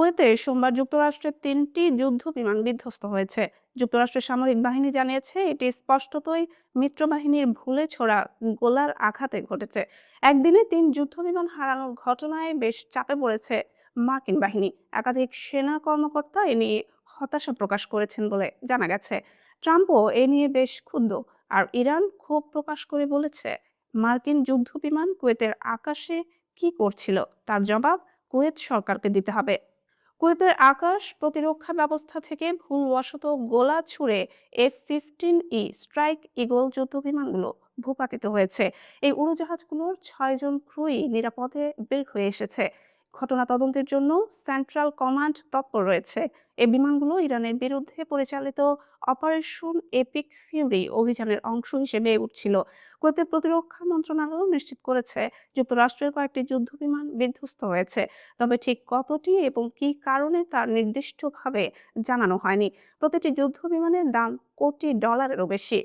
কুয়েতে সোমবার যুক্তরাষ্ট্রের ৩টি যুদ্ধ বিমান বিধ্বস্ত হয়েছে। যুক্তরাষ্ট্রের সামরিক বাহিনী জানিয়েছে এটি স্পষ্টতই মিত্রবাহিনীর ভুলে ছোড়া গোলার আঘাতে ঘটেছে। একদিনে ৩ যুদ্ধ বিমান হারানোর ঘটনায় বেশ চাপে পড়েছে মার্কিন বাহিনী। একাধিক সেনা কর্মকর্তা এ নিয়ে হতাশা প্রকাশ করেছেন বলে জানা গেছে। ট্রাম্পও এ নিয়ে বেশ ক্ষুব্ধ। আর ইরান ক্ষোভ প্রকাশ করে বলেছে, মার্কিন যুদ্ধ বিমান কুয়েতের আকাশে কি করছিল তার জবাব কুয়েত সরকারকে দিতে হবে। কুয়েতের আকাশ প্রতিরক্ষা ব্যবস্থা থেকে ভুলবশত গোলা ছুড়ে F-15E স্ট্রাইক ঈগল যুদ্ধবিমানগুলো ভূপাতিত হয়েছে। এই উড়োজাহাজগুলোর 6 জন ক্রুই নিরাপদে বের হয়ে এসেছে। ঘটনা তদন্তের জন্য সেন্ট্রাল কমান্ড তৎপর রয়েছে। এই বিমানগুলো ইরানের বিরুদ্ধে পরিচালিত অপারেশন এপিক ফিউরি অভিযানের অংশ হিসেবে উঠছিল। কুয়েতের প্রতিরক্ষা মন্ত্রণালয় নিশ্চিত করেছে যুক্তরাষ্ট্রের কয়েকটি যুদ্ধবিমান বিধ্বস্ত হয়েছে। তবে ঠিক কতটি এবং কী কারণে তা নির্দিষ্টভাবে জানানো হয়নি। প্রতিটি যুদ্ধ বিমানের দাম কোটি ডলারেরও বেশি।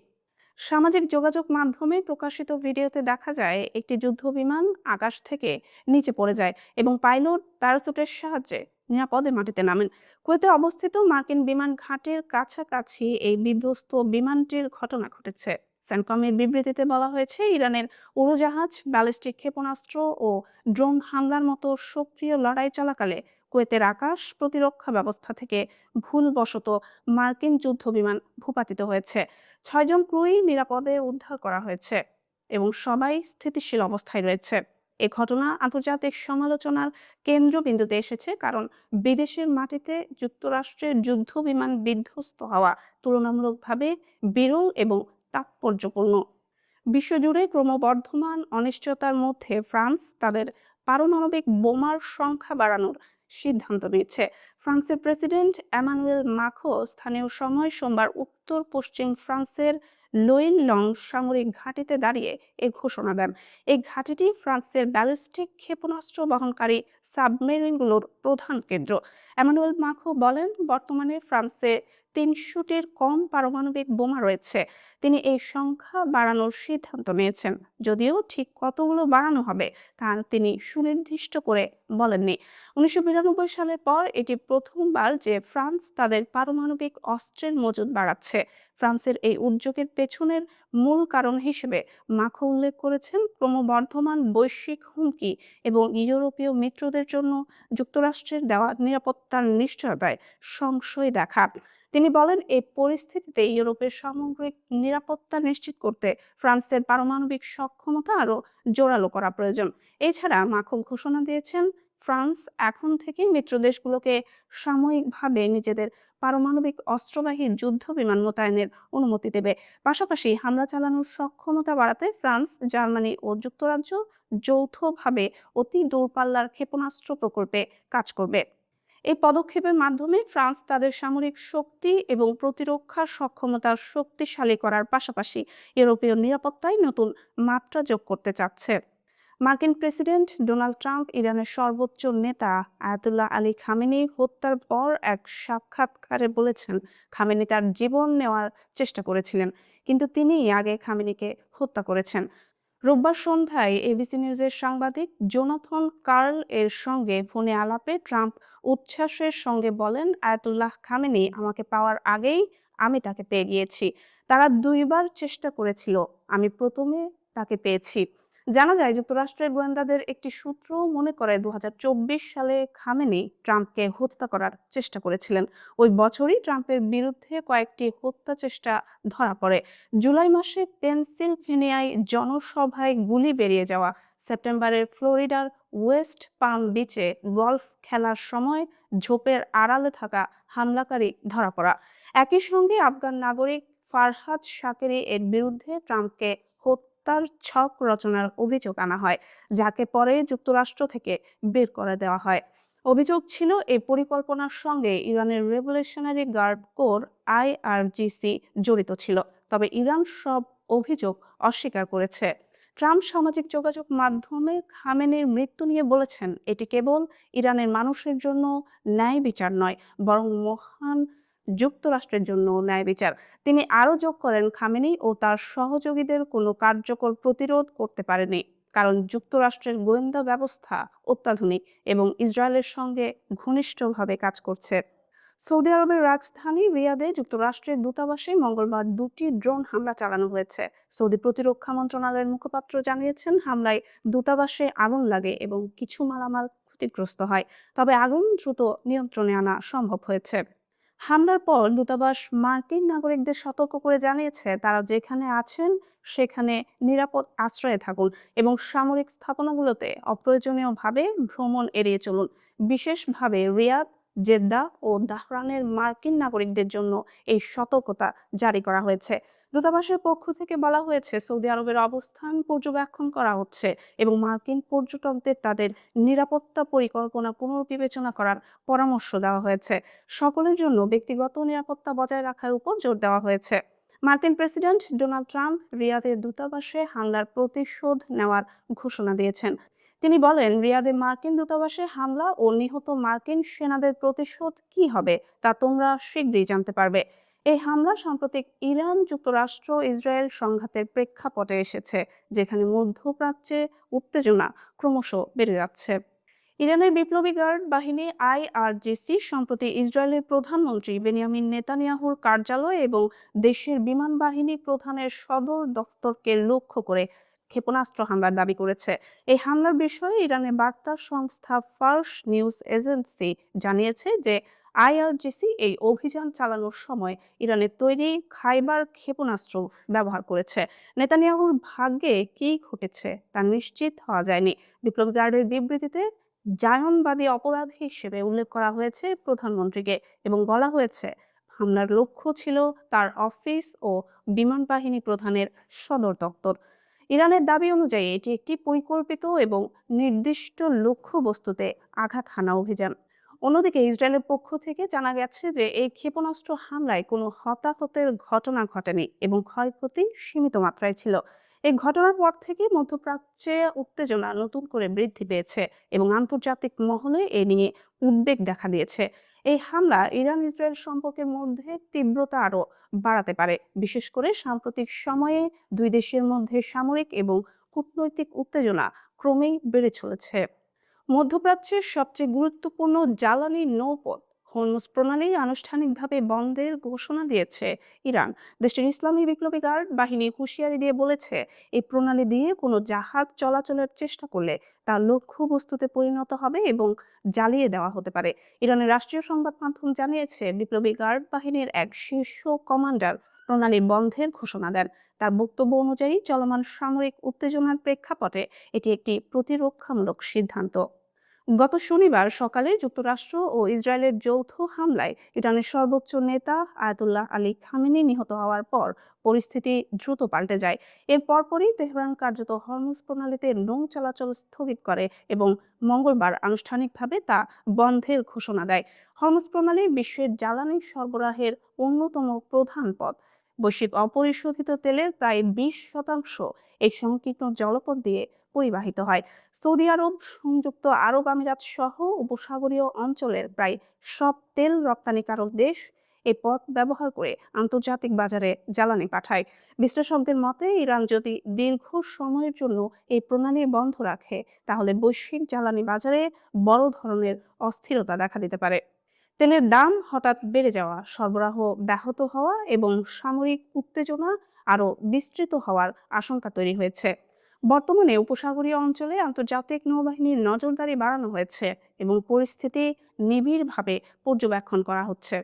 সামাজিক যোগাযোগ মাধ্যমে প্রকাশিত ভিডিওতে দেখা যায় একটি যুদ্ধ বিমান আকাশ থেকে নিচে পড়ে যায় এবং পাইলট প্যারাসুটের সাহায্যে নিরাপদে মাটিতে নামেন। কুয়েতে অবস্থিত মার্কিন বিমান ঘাঁটির কাছাকাছি এই বিধ্বস্ত বিমানটির ঘটনা ঘটেছে। সেন্টকমের বিবৃতিতে বলা হয়েছে, ইরানের উড়োজাহাজ, ব্যালিস্টিক ক্ষেপণাস্ত্র ও ড্রোন হামলার মতো সক্রিয় লড়াই চলাকালে কুয়েতের আকাশ প্রতিরক্ষা ব্যবস্থা থেকে ভুলবশত মার্কিন যুদ্ধ বিমান ভূপাতিত হয়েছে। 6 জন ক্রুই নিরাপদে উদ্ধার করা হয়েছে এবং সবাই স্থিতিশীল অবস্থায় রয়েছে। এ ঘটনা আন্তর্জাতিক সমালোচনার কেন্দ্রবিন্দুতে এসেছে, কারণ বিদেশের মাটিতে যুক্তরাষ্ট্রের যুদ্ধ বিমান বিধ্বস্ত হওয়া তুলনামূলকভাবে বিরল এবং তাৎপর্যপূর্ণ। বিশ্বজুড়ে ক্রমবর্ধমান অনিশ্চয়তার মধ্যে ফ্রান্স তাদের পারমাণবিক বোমার সংখ্যা বাড়ানোর সিদ্ধান্ত নিয়েছে। ফ্রান্সের প্রেসিডেন্ট এমানুয়েল মাখো স্থানীয় সময় সোমবার উত্তর পশ্চিম ফ্রান্সের লং সামরিক ঘাঁটিতে দাঁড়িয়ে এ ঘোষণা দেন। এই ঘাঁটিটি ফ্রান্সের ব্যালিস্টিক ক্ষেপণাস্ত্র বহনকারী সাবমেরিনগুলোর প্রধান কেন্দ্র। এমানুয়েল মাখো বলেন, বর্তমানে ফ্রান্সে ৩০০টির কম পারমাণবিক বোমা রয়েছে। তিনি এই সংখ্যা বাড়ানোর সিদ্ধান্ত নিয়েছেন, যদিও ঠিক কতগুলো বাড়ানো হবে তা তিনি সুনির্দিষ্ট করে বলেননি। ১৯৯২ সালের পর এটি প্রথমবার যে ফ্রান্স তাদের পারমাণবিক অস্ত্রের মজুদ বাড়াচ্ছে। ফ্রান্সের এই উদ্যোগের পেছনের মূল কারণ হিসেবে মাখো উল্লেখ করেছেন ক্রমবর্ধমান বৈশ্বিক হুমকি এবং ইউরোপীয় মিত্রদের জন্য যুক্তরাষ্ট্রের দেওয়া নিরাপত্তার নিশ্চয়তায় সংশয় দেখা। তিনি বলেন, এই পরিস্থিতিতে ইউরোপের সামগ্রিক নিরাপত্তা নিশ্চিত করতে ফ্রান্সের পারমাণবিক সক্ষমতা আরও জোরালো করা প্রয়োজন। এছাড়া মাখো ঘোষণা দিয়েছেন, ফ্রান্স এখন থেকে মিত্র দেশগুলোকে সাময়িকভাবে নিজেদের পারমাণবিক অস্ত্রবাহী যুদ্ধ বিমান মোতায়েনের অনুমতি দেবে। পাশাপাশি হামলা চালানোর সক্ষমতা বাড়াতে ফ্রান্স, জার্মানি ও যুক্তরাজ্য যৌথভাবে অতি দূরপাল্লার ক্ষেপণাস্ত্র প্রকল্পে কাজ করবে। এই পদক্ষেপের মাধ্যমে ফ্রান্স তাদের সামরিক শক্তি এবং প্রতিরক্ষা সক্ষমতা শক্তিশালী করার পাশাপাশি ইউরোপীয় নিরাপত্তায় নতুন মাত্রা যোগ করতে চাচ্ছে। মার্কিন প্রেসিডেন্ট ডোনাল্ড ট্রাম্প ইরানের সর্বোচ্চ নেতা আয়াতুল্লাহ আলী খামেনি হত্যার পর এক সাক্ষাৎকারে বলেছেন, খামেনি তার জীবন নেওয়ার চেষ্টা করেছিলেন, কিন্তু তিনি আগে খামেনিকে হত্যা করেছেন। রোববার সন্ধ্যায় এবিসি নিউজের সাংবাদিক জোনাথন কার্ল এর সঙ্গে ফোনে আলাপে ট্রাম্প উচ্ছ্বাসের সঙ্গে বলেন, আয়াতুল্লাহ খামেনি আমাকে পাওয়ার আগেই আমি তাকে পেয়ে গিয়েছি। তারা 2বার চেষ্টা করেছিল, আমি প্রথমে তাকে পেয়েছি। জানা যায়, যুক্তরাষ্ট্রের গোয়েন্দাদের একটি সূত্র মনে করে 2024 সালে খামেনি ট্রাম্পকে হত্যা করার চেষ্টা করেছিলেন। ওই বছরই ট্রাম্পের বিরুদ্ধে কয়েকটি হত্যা চেষ্টা ধরা পড়ে। জুলাই মাসে পেনসিলভেনিয়ায় জনসভায় গুলি বেরিয়ে যাওয়া, সেপ্টেম্বরের ফ্লোরিডার ওয়েস্ট পাম বিচে গলফ খেলার সময় ঝোপের আড়ালে থাকা হামলাকারী ধরা পড়া। একই সঙ্গে আফগান নাগরিক ফারহাদ শাকেরি এর বিরুদ্ধে ট্রাম্পকে হত্যার ছক রচনার অভিযোগ আনা হয়, যাকে পরে যুক্তরাষ্ট্র থেকে বের করে দেওয়া হয়। অভিযোগ ছিল, এই পরিকল্পনার সঙ্গে ইরানের রেভলিউশনারি গার্ড কোর IRGC জড়িত ছিল। তবে ইরান সব অভিযোগ অস্বীকার করেছে। ট্রাম্প সামাজিক যোগাযোগ মাধ্যমে খামেনির মৃত্যু নিয়ে বলেছেন, এটি কেবল ইরানের মানুষের জন্য ন্যায় বিচার নয়, বরং মহান যুক্তরাষ্ট্রের জন্য ন্যায় বিচার। তিনি আরও যোগ করেন, খামেনি ও তার সহযোগীদের কোনো কার্যকর প্রতিরোধ করতে পারেনি, কারণ যুক্তরাষ্ট্রের গোয়েন্দা ব্যবস্থা অত্যাধুনিক এবং ইসরায়েলের সঙ্গে ঘনিষ্ঠভাবে কাজ করছে। সৌদি আরবের রাজধানী রিয়াদে যুক্তরাষ্ট্রের দূতাবাসে মঙ্গলবার 2টি ড্রোন হামলা চালানো হয়েছে। সৌদি প্রতিরক্ষা মন্ত্রণালয়ের মুখপাত্র জানিয়েছেন, হামলায় দূতাবাসে আগুন লাগে এবং কিছু মালামাল ক্ষতিগ্রস্ত হয়, তবে আগুন দ্রুত নিয়ন্ত্রণে আনা সম্ভব হয়েছে। হামলার পর দূতাবাস মার্কিন নাগরিকদের সতর্ক করে জানিয়েছে, তারা যেখানে আছেন সেখানে নিরাপদ আশ্রয়ে থাকুন এবং সামরিক স্থাপনাগুলোতে অপ্রয়োজনীয়ভাবে ভ্রমণ এড়িয়ে চলুন। বিশেষভাবে রিয়াদ, জেদ্দা ও দাহরানের মার্কিন নাগরিকদের জন্য এই সতর্কতা জারি করা হয়েছে। দূতাবাসের পক্ষ থেকে বলা হয়েছে, সৌদি আরবের অবস্থান পর্যবেক্ষণ করা হচ্ছে এবং মার্কিন পর্যটকদের তাদের নিরাপত্তা পরিকল্পনা পুনর্বিবেচনা করার পরামর্শ দেওয়া হয়েছে। সকলের জন্য ব্যক্তিগত নিরাপত্তা বজায় রাখার উপর জোর দেওয়া হয়েছে। মার্কিন প্রেসিডেন্ট ডোনাল্ড ট্রাম্প রিয়াদের দূতাবাসে হামলার প্রতিশোধ নেওয়ার ঘোষণা দিয়েছেন। তিনি বলেন, রিয়াদে মার্কিন দূতাবাসে হামলা ও নিহত মার্কিন সেনাদের প্রতিশোধ কি হবে তা তোমরা শীঘ্রই জানতে পারবে। এই হামলা সাম্প্রতিক ইরান যুক্তরাষ্ট্র ইসরায়েল সংঘাতের প্রেক্ষাপটে এসেছে, যেখানে মধ্যপ্রাচ্যে উত্তেজনা ক্রমশ বেড়ে যাচ্ছে। ইরানের বিপ্লবী গার্ড বাহিনী আইআরজিসি সম্প্রতি ইসরায়েলের প্রধানমন্ত্রী বেনিয়ামিন নেতানিয়াহুর কার্যালয় এবং দেশের বিমান বাহিনী প্রধানের সদর দফতরকে লক্ষ্য করে ক্ষেপণাস্ত্র হামলার দাবি করেছে। এই হামলার বিষয়ে ইরানের বার্তা সংস্থা ফার্স নিউজ এজেন্সি জানিয়েছে যে আইআরজিসি এই অভিযান চালানোর সময় ইরানের তৈরি খাইবার ক্ষেপণাস্ত্র ব্যবহার করেছে। নেতানিয়াহুর ভাগ্যে কি ঘটেছে তা নিশ্চিত হওয়া যায়নি। বিপ্লবী গার্ডের বিবৃতিতে জায়নবাদী অপরাধী হিসেবে উল্লেখ করা হয়েছে প্রধানমন্ত্রীকে এবং বলা হয়েছে, হামলার লক্ষ্য ছিল তার অফিস ও বিমান বাহিনী প্রধানের সদর দপ্তর। ইরানের দাবি অনুযায়ী এটি একটি পরিকল্পিত এবং নির্দিষ্ট লক্ষ্যবস্তুতে আঘাত হানা অভিযান। অন্যদিকে ইসরায়েলের পক্ষ থেকে জানা গেছে যে এই ক্ষেপণাস্ত্র হামলায় কোনো হতাহতের ঘটনা ঘটেনি এবং ক্ষয়ক্ষতি সীমিত মাত্রায় ছিল। এই ঘটনার পর থেকে মধ্যপ্রাচ্যে উত্তেজনা নতুন করে বৃদ্ধি পেয়েছে এবং আন্তর্জাতিক মহলে এ নিয়ে উদ্বেগ দেখা দিয়েছে। এই হামলা ইরান ইসরায়েল সম্পর্কের মধ্যে তীব্রতা আরও বাড়াতে পারে, বিশেষ করে সাম্প্রতিক সময়ে দুই দেশের মধ্যে সামরিক এবং কূটনৈতিক উত্তেজনা ক্রমেই বেড়ে চলেছে। মধ্যপ্রাচ্যের সবচেয়ে গুরুত্বপূর্ণ জ্বালানি নৌপথ হরমুজ প্রণালী আনুষ্ঠানিকভাবে বন্ধের ঘোষণা দিয়েছে ইরান। দেশটির ইসলামী বিপ্লবী গার্ড বাহিনী হুঁশিয়ারি দিয়ে বলেছে, এই প্রণালী দিয়ে কোনো জাহাজ চলাচলের চেষ্টা করলে তা লক্ষ্যবস্তুতে পরিণত হবে এবং জ্বালিয়ে দেওয়া হতে পারে। ইরানের রাষ্ট্রীয় সংবাদ মাধ্যম জানিয়েছে, বিপ্লবী গার্ড বাহিনীর এক শীর্ষ কমান্ডার প্রণালী বন্ধের ঘোষণা দেন। তার বক্তব্য অনুযায়ী, চলমান সামরিক উত্তেজনার প্রেক্ষাপটে এটি একটি প্রতিরক্ষামূলক সিদ্ধান্ত। গত শনিবার সকালে যুক্তরাষ্ট্র ও ইসরায়েলের যৌথ হামলায় ইরানের সর্বোচ্চ নেতা আয়াতুল্লাহ আলী খামেনি নিহত হওয়ার পর পরিস্থিতি দ্রুত পাল্টে যায়। এর পরপরই তেহরান কার্যত হরমুজ প্রণালীতে নৌ চলাচল স্থগিত করে এবং মঙ্গলবার আনুষ্ঠানিকভাবে তা বন্ধের ঘোষণা দেয়। হরমুজ প্রণালী বিশ্বের জ্বালানি সরবরাহের অন্যতম প্রধান পথ। বৈশ্বিক অপরিশোধিত তেলের প্রায় 20% এই সংকীর্ণ জলপথ দিয়ে পরিবাহিত হয়। সৌদি আরব, সংযুক্ত আরব আমিরাত সহ উপসাগরীয় অঞ্চলের প্রায় সব তেল রপ্তানিকারক দেশ এই পথ ব্যবহার করে আন্তর্জাতিক বাজারে জ্বালানি পাঠায়। বিশ্লেষকদের মতে, ইরান যদি দীর্ঘ সময়ের জন্য এই প্রণালী বন্ধ রাখে, তাহলে বৈশ্বিক জ্বালানি বাজারে বড় ধরনের অস্থিরতা দেখা দিতে পারে। তেলের দাম হঠাৎ বেড়ে যাওয়া, সরবরাহ ব্যাহত হওয়া এবং সামরিক উত্তেজনা আরও বিস্তৃত হওয়ার আশঙ্কা তৈরি হয়েছে। বর্তমানে উপসাগরীয় অঞ্চলে আন্তর্জাতিক নৌবাহিনীর নজরদারি বাড়ানো হয়েছে এবং পরিস্থিতি নিবিড়ভাবে পর্যবেক্ষণ করা হচ্ছে।